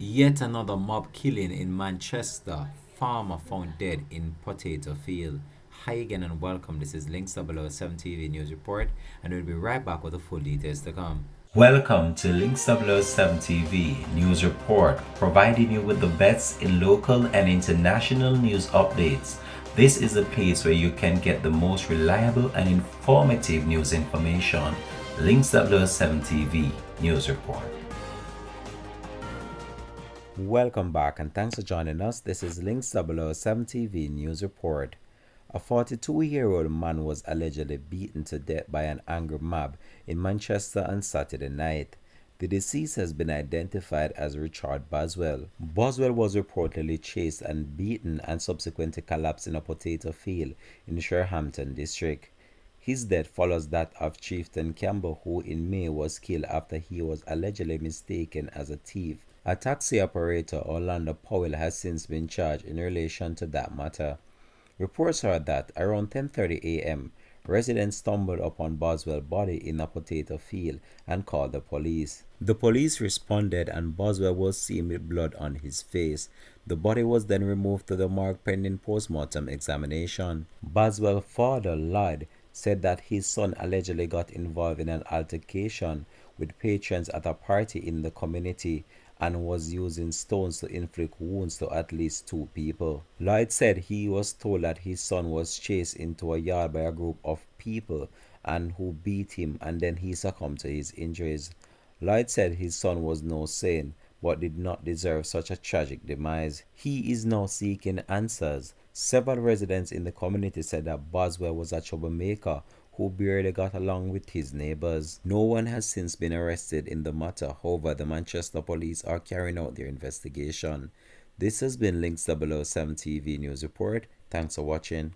Yet another mob killing in Manchester. Farmer found dead in potato field. Hi again and welcome. This is Links 007 TV News Report, and we'll be right back with the full details to come. Welcome to Links 007 TV News Report, providing you with the best in local and international news updates. This is a place where you can get the most reliable and informative news information. Links 007 TV News Report. Welcome back and thanks for joining us. This is Links 007 TV News Report. A 42-year-old man was allegedly beaten to death by an angry mob in Manchester on Saturday night. The deceased has been identified as Richard Boswell. Boswell was reportedly chased and beaten and subsequently collapsed in a potato field in Sherhampton district. His death follows that of Chieftain Campbell, who in May was killed after he was allegedly mistaken as a thief. A taxi operator, Orlando Powell, has since been charged in relation to that matter. Reports are that around 10:30 a.m., residents stumbled upon Boswell's body in a potato field and called the police. The police responded and Boswell was seen with blood on his face. The body was then removed to the morgue pending post-mortem examination. Boswell's father, Lloyd, said that his son allegedly got involved in an altercation with patrons at a party in the community and was using stones to inflict wounds to at least 2 people. Lloyd said he was told that his son was chased into a yard by a group of people and who beat him, and then he succumbed to his injuries. Lloyd said his son was no saint but did not deserve such a tragic demise. He is now seeking answers. Several residents in the community said that Boswell was a troublemaker who barely got along with his neighbors. No one has since been arrested in the matter. However, the Manchester police are carrying out their investigation. This has been Links 007 TV News Report. Thanks for watching.